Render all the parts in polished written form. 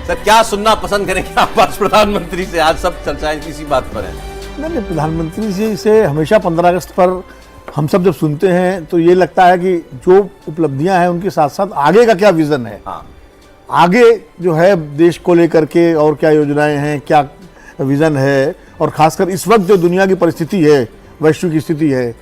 Sir क्या सुनना पसंद करेंगे आप आज प्रधानमंत्री से? आज सब चर्चाएं इसी बात पर है। नहीं, प्रधानमंत्री जी से हमेशा 15 अगस्त पर हम सब जब सुनते हैं तो ये लगता है कि जो उपलब्धियां हैं उनके साथ साथ आगे का क्या विजन है, हाँ। आगे जो है देश को लेकर के और क्या योजनाएं हैं, क्या विजन है, और खासकर इस वक्त जो दुनिया की परिस्थिति है, वैश्विक स्थिति है,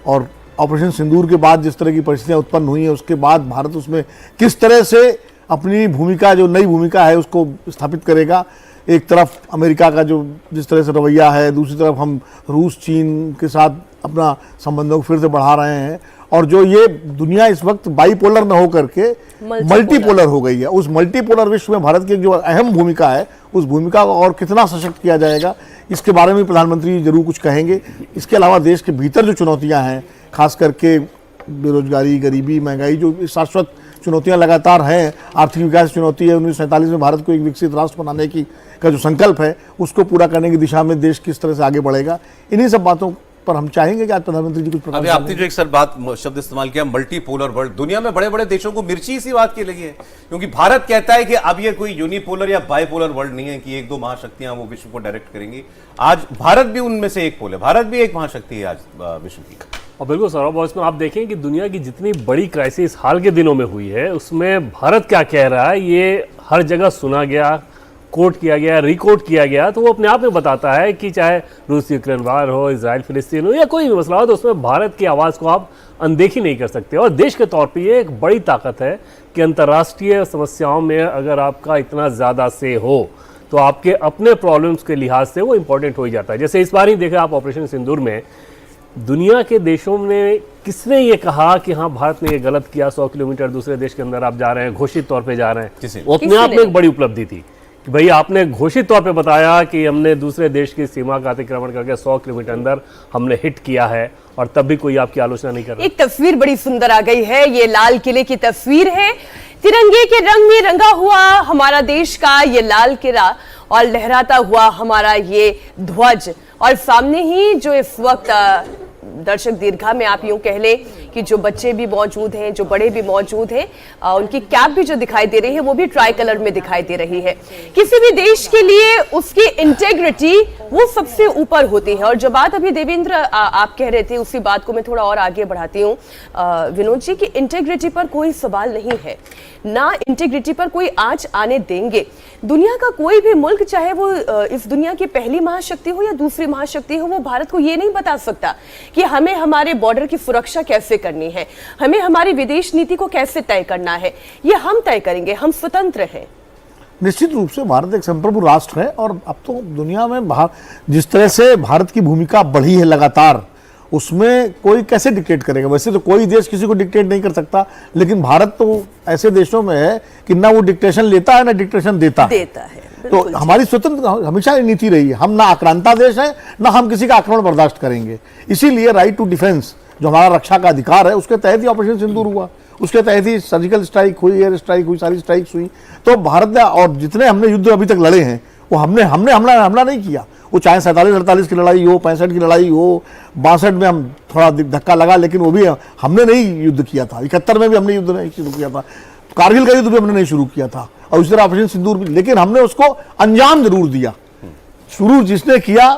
और ऑपरेशन सिंदूर के बाद जिस तरह की परिस्थितियां उत्पन्न हुई हैं उसके बाद भारत उसमें किस तरह से अपनी भूमिका, जो नई भूमिका है, उसको स्थापित करेगा। एक तरफ अमेरिका का जो जिस तरह से रवैया है, दूसरी तरफ हम रूस चीन के साथ अपना संबंधों को फिर से बढ़ा रहे हैं, और जो ये दुनिया इस वक्त बाईपोलर न होकर के मल्टीपोलर हो गई है, उस मल्टीपोलर विश्व में भारत की जो अहम भूमिका है, उस भूमिका को और कितना सशक्त किया जाएगा, इसके बारे में प्रधानमंत्री जरूर कुछ कहेंगे। इसके अलावा देश के भीतर जो चुनौतियां हैं, खास करके बेरोजगारी, गरीबी, महंगाई, जो शाश्वत चुनौतियां लगातार हैं, आर्थिक विकास चुनौती है, 1947 में भारत को एक विकसित राष्ट्र बनाने की का जो संकल्प है उसको पूरा करने की दिशा में देश किस तरह से आगे बढ़ेगा, इन्हीं सब बातों पर हम चाहेंगे कि आज प्रधानमंत्री जी कुछ। अभी आपने जो एक सर बात शब्द इस्तेमाल किया, मल्टीपोलर वर्ल्ड, दुनिया में बड़े बड़े देशों को मिर्ची इसी बात की लगी है, क्योंकि भारत कहता है कि अब ये कोई यूनिपोलर या बाइपोलर वर्ल्ड नहीं है कि एक दो महाशक्तियां वो विश्व को डायरेक्ट करेंगी। आज भारत भी उनमें से एक पोल है, भारत भी एक महाशक्ति है आज विश्व की। और बिल्कुल सौरभ, और इसमें आप देखें कि दुनिया की जितनी बड़ी क्राइसिस हाल के दिनों में हुई है उसमें भारत क्या कह रहा है ये हर जगह सुना गया, कोट किया गया, रिकोट किया गया, तो वो अपने आप में बताता है कि चाहे रूस यूक्रेन वार हो, इजराइल फिलिस्तीन हो, या कोई भी मसला हो, तो उसमें भारत की आवाज़ को आप अनदेखी नहीं कर सकते। और देश के तौर पे ये एक बड़ी ताकत है कि अंतर्राष्ट्रीय समस्याओं में अगर आपका इतना ज़्यादा से हो तो आपके अपने प्रॉब्लम्स के लिहाज से वो इम्पोर्टेंट हो ही जाता है। जैसे इस बार ही देखा आप ऑपरेशन सिंदूर में दुनिया के देशों में किसने ये कहा कि हाँ भारत ने ये गलत किया, 100 किलोमीटर दूसरे देश के अंदर आप जा रहे हैं, घोषित तौर पे जा रहे हैं, वो अपने आप में एक बड़ी उपलब्धि थी कि भाई आपने घोषित तौर पे बताया कि हमने दूसरे देश की सीमा का अतिक्रमण करके 100 किलोमीटर अंदर हमने हिट किया है, और तब भी कोई आपकी आलोचना नहीं कर रहा। एक तस्वीर बड़ी सुंदर आ गई है, ये लाल किले की तस्वीर है, तिरंगे के रंग में रंगा हुआ हमारा देश का ये लाल किला और लहराता हुआ हमारा ये ध्वज, और सामने ही जो इस वक्त दर्शक दीर्घा में आप यूं कह ले कि जो बच्चे भी मौजूद हैं, जो बड़े भी मौजूद हैं, उनकी कैप भी जो दिखाई दे रही है वो भी ट्राई कलर में दिखाई दे रही है। किसी भी देश के लिए उसकी इंटेग्रिटी वो सबसे ऊपर होती है। और जो बात अभी देवेंद्र आप कह रहे थे उसी बात को मैं थोड़ा और आगे बढ़ाती हूँ विनोद जी, की इंटेग्रिटी पर कोई सवाल नहीं है, ना इंटेग्रिटी पर कोई आंच आने देंगे। दुनिया का कोई भी मुल्क, चाहे वो इस दुनिया की पहली महाशक्ति हो या दूसरी महाशक्ति हो, वो भारत को ये नहीं बता सकता कि हमें हमारे बॉर्डर की सुरक्षा कैसे करनी है, हमें हमारी विदेश नीति को कैसे तय करना है, ये हम तय करेंगे, हम स्वतंत्र हैं। निश्चित रूप से भारत एक संप्रभु राष्ट्र है, और अब तो दुनिया में जिस तरह से भारत की भूमिका बढ़ी है लगातार, उसमें कोई कैसे डिक्टेट करेगा। वैसे तो कोई देश किसी को डिक्टेट नहीं कर सकता, लेकिन भारत तो ऐसे देशों में है कि ना वो डिक्टेशन लेता है ना डिक्टेशन देता है। तो हमारी स्वतंत्र हमेशा नीति रही है, हम ना आक्रांता देश है, ना हम किसी का आक्रमण बर्दाश्त करेंगे। इसीलिए राइट टू डिफेंस जो हमारा रक्षा का अधिकार है, उसके तहत ही ऑपरेशन सिंदूर हुआ, उसके तहत ही सर्जिकल स्ट्राइक हुई, एयर स्ट्राइक हुई, सारी स्ट्राइक्स हुई। तो भारत ने, और जितने हमने युद्ध अभी तक लड़े हैं, वो हमने हमला नहीं किया। वो चाहे 47-48 की लड़ाई हो, 65 की लड़ाई हो, 62 में हम थोड़ा धक्का लगा, लेकिन वो भी हमने नहीं युद्ध किया था। 71 में भी हमने युद्ध नहीं शुरू किया था, कारगिल का युद्ध भी हमने नहीं शुरू किया था, और उस तरह ऑपरेशन सिंदूर भी, लेकिन हमने उसको अंजाम जरूर दिया। शुरू जिसने किया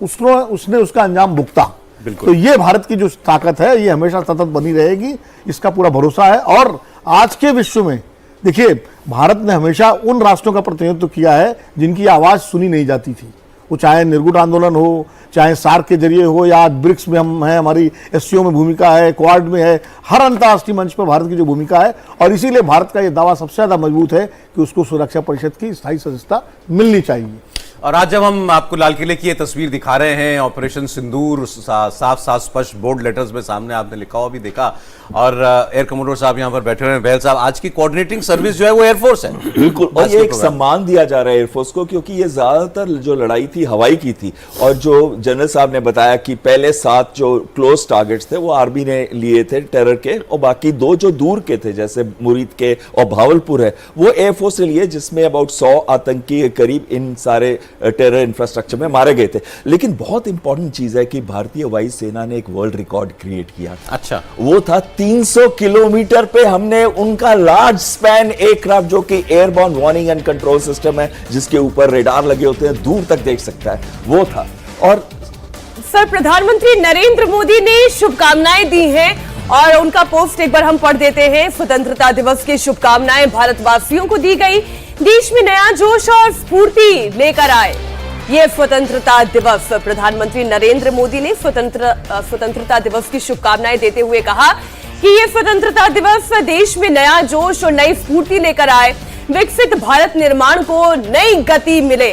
उसने उसका अंजाम भुगता। तो ये भारत की जो ताकत है ये हमेशा सतत बनी रहेगी, इसका पूरा भरोसा है। और आज के विश्व में देखिए, भारत ने हमेशा उन राष्ट्रों का प्रतिनिधित्व किया है जिनकी आवाज सुनी नहीं जाती थी, वो चाहे निर्गुट आंदोलन हो, चाहे सार्क के जरिए हो, या आज ब्रिक्स में हम हैं, हमारी एससीओ में भूमिका है, क्वाड में है, हर अंतर्राष्ट्रीय मंच पर भारत की जो भूमिका है। और इसीलिए भारत का ये दावा सबसे ज़्यादा मजबूत है कि उसको सुरक्षा परिषद की स्थायी सदस्यता मिलनी चाहिए। और आज जब हम आपको लाल किले की ये तस्वीर दिखा रहे हैं, ऑपरेशन सिंदूर साफ स्पष्ट बोल्ड लेटर्स में सामने आपने लिखा हुआ भी देखा, और एयर कमोडोर साहब यहाँ पर बैठे हुए हैं, बहल साहब, आज की कोऑर्डिनेटिंग सर्विस जो है वो एयरफोर्स है। बिल्कुल, और ये एक सम्मान दिया जा रहा है एयरफोर्स को, क्योंकि ये ज्यादातर जो लड़ाई थी हवाई की थी, और जो जनरल साहब ने बताया कि पहले 7 जो क्लोज टारगेट्स थे वो आर्मी ने लिए थे टेरर के, और बाकी 2 जो दूर के थे जैसे मुरीद के और भावलपुर है वो एयरफोर्स ने लिए, जिसमें अबाउट 100 आतंकी के करीब इन सारे टेरर इंफ्रास्ट्रक्चर में मारे गए थे। लेकिन बहुत इंपॉर्टेंट चीज है कि भारतीय वायुसेना ने एक वर्ल्ड रिकॉर्ड क्रिएट किया था। अच्छा, वो था 300 किलोमीटर पे हमने उनका लार्ज स्पैन एयरक्राफ्ट, जो कि airborne warning and control system है, जिसके ऊपर रेडार लगे होते हैं, दूर तक देख सकता है, वो था। और सर, प्रधानमंत्री नरेंद्र मोदी ने शुभकामनाएं दी हैं और उनका पोस्ट एक बार हम पढ़ देते हैं। स्वतंत्रता दिवस की शुभकामनाएं भारतवासियों को दी गई, देश में नया जोश और स्फूर्ति लेकर आए। ये स्वतंत्रता दिवस, प्रधानमंत्री नरेंद्र मोदी ने स्वतंत्रता दिवस की शुभकामनाएं देते हुए कहा कि ये स्वतंत्रता दिवस देश में नया जोश और नई स्फूर्ति लेकर आए, विकसित भारत निर्माण को नई गति मिले।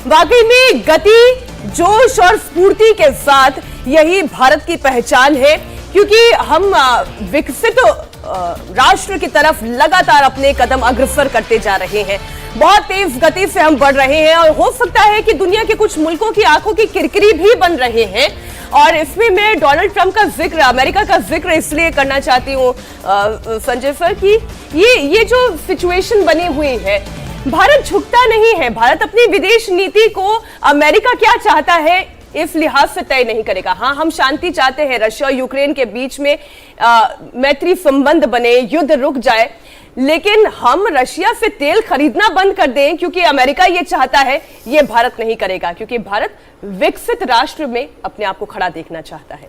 वाकई में गति, जोश और स्फूर्ति के साथ यही भारत की पहचान है, क्योंकि हम विकसित राष्ट्र की तरफ लगातार अपने कदम अग्रसर करते जा रहे हैं। बहुत तेज गति से हम बढ़ रहे हैं और हो सकता है कि दुनिया के कुछ मुल्कों की आंखों की किरकिरी भी बन रहे हैं। और इसमें मैं डोनाल्ड ट्रंप का जिक्र, अमेरिका का जिक्र इसलिए करना चाहती हूँ संजय सर, कि ये जो सिचुएशन बनी हुई है, भारत झुकता नहीं है। भारत अपनी विदेश नीति को अमेरिका क्या चाहता है इस लिहाज से तय नहीं करेगा। हाँ, हम शांति चाहते हैं, रशिया और यूक्रेन के बीच में मैत्री संबंध बने, युद्ध रुक जाए, लेकिन हम रशिया से तेल खरीदना बंद कर दें क्योंकि अमेरिका ये चाहता है, ये भारत नहीं करेगा, क्योंकि भारत विकसित राष्ट्र में अपने आप को खड़ा देखना चाहता है।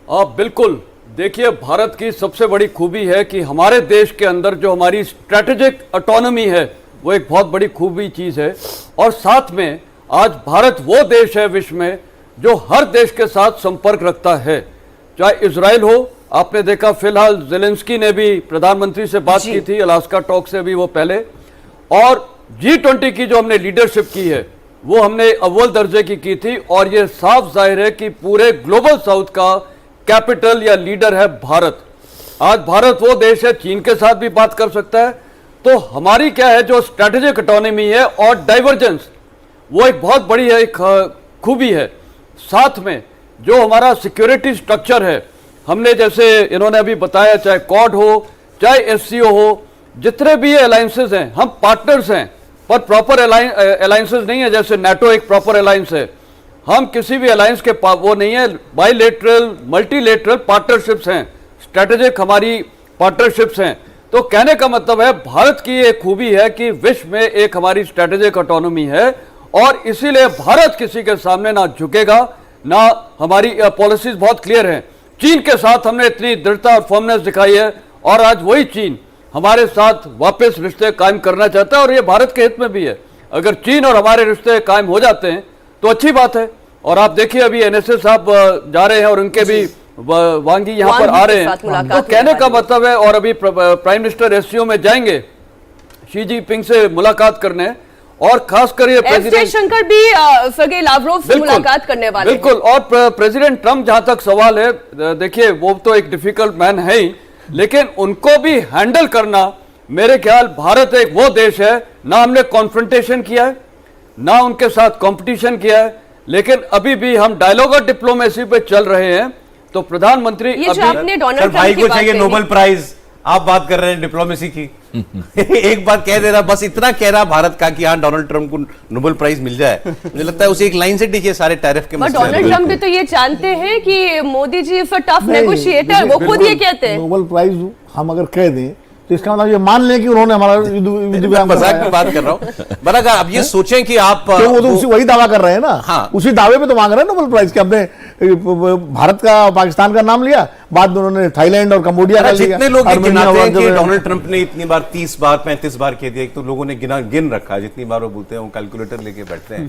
आप बिल्कुल देखिए, भारत की सबसे बड़ी खूबी है कि हमारे देश के अंदर जो हमारी स्ट्रेटेजिक ऑटोनॉमी है, वो एक बहुत बड़ी खूबी चीज है। और साथ में आज भारत वो देश है विश्व में जो हर देश के साथ संपर्क रखता है, चाहे इजराइल हो। आपने देखा फिलहाल ज़ेलेंस्की ने भी प्रधानमंत्री से बात की थी, अलास्का टॉक से भी वो पहले। और G20 की जो हमने लीडरशिप की है, वो हमने अव्वल दर्जे की थी। और ये साफ जाहिर है कि पूरे ग्लोबल साउथ का कैपिटल या लीडर है भारत। आज भारत वो देश है, चीन के साथ भी बात कर सकता है। तो हमारी क्या है, जो स्ट्रेटेजिक ऑटोनॉमी है और डाइवर्जेंस, वो एक बहुत बड़ी है, एक खूबी है। साथ में जो हमारा सिक्योरिटी स्ट्रक्चर है, हमने जैसे इन्होंने अभी बताया, चाहे क्वाड हो, चाहे एससीओ हो, जितने भी ये अलायंसेज हैं, हम पार्टनर्स हैं, पर प्रॉपर अलायंसेज नहीं है। जैसे नाटो एक प्रॉपर अलायंस है, हम किसी भी अलायंस के वो नहीं है। बाइलेटरल, मल्टीलेटरल पार्टनरशिप्स हैं, स्ट्रेटेजिक हमारी पार्टनरशिप्स हैं। तो कहने का मतलब है, भारत की एक खूबी है कि विश्व में एक हमारी स्ट्रेटेजिक ऑटोनॉमी है और इसीलिए भारत किसी के सामने ना झुकेगा, ना, हमारी पॉलिसीज बहुत क्लियर हैं। चीन के साथ हमने इतनी दृढ़ता और फर्मनेस दिखाई है और आज वही चीन हमारे साथ वापस रिश्ते कायम करना चाहता है और ये भारत के हित में भी है। अगर चीन और हमारे रिश्ते कायम हो जाते हैं तो अच्छी बात है। और आप देखिए, अभी एनएसए साहब जा रहे हैं और उनके भी वांगी यहाँ पर आ रहे हैं। तो कहने का मतलब है, और अभी प्राइम मिनिस्टर एससीओ में जाएंगे शी जिनपिंग से मुलाकात करने, और खासकर ये प्रेसिडेंट शंकर भी सर्गेई लावरोव से मुलाकात करने वाले हैं। बिल्कुल। और प्रेसिडेंट ट्रंप, जहां तक सवाल है, देखिए वो तो एक डिफिकल्ट मैन है ही, लेकिन उनको भी हैंडल करना, मेरे ख्याल भारत एक वो देश है, ना हमने कॉन्फ्रंटेशन किया है, ना उनके साथ कंपटीशन किया है, लेकिन अभी भी हम डायलॉग और डिप्लोमेसी पे चल रहे हैं। तो प्रधानमंत्री आपने डोनाल्ड ट्रंप भाई को चाहिए नोबेल प्राइज, आप बात कर रहे हैं डिप्लोमेसी की। एक बात कह दे रहा, बस इतना कह रहा भारत का कि हाँ डोनाल्ड ट्रंप को नोबेल प्राइज मिल जाए। मुझे लगता है उसे एक लाइन से दिखे सारे टैरिफ के मसले। डोनाल्ड ट्रंप भी तो ये जानते हैं कि Modi ji is a tough negotiator, वो खुद ये कहते हैं। नोबेल प्राइज हम अगर कह दें तो इसका मतलब ये मान लें कि उन्होंने हमारा मजाक में बात कर रहा हूँ। बड़ा अब ये सोचें कि आप वो तो वही दावा कर रहे हैं ना। हाँ, उसी दावे पे तो मांग रहे हैं नोबेल प्राइज के। हमने भारत का, पाकिस्तान का नाम लिया, बाद में उन्होंने थाईलैंड और कंबोडिया का लिया। जितने लोग गिनाते हैं कि डोनाल्ड ट्रंप ने इतनी बार 30 बार 35 बार कह दिया, तो लोगों ने गिन रखा है, जितनी बार वो बोलते हैं वो कैलकुलेटर लेके बैठते हैं।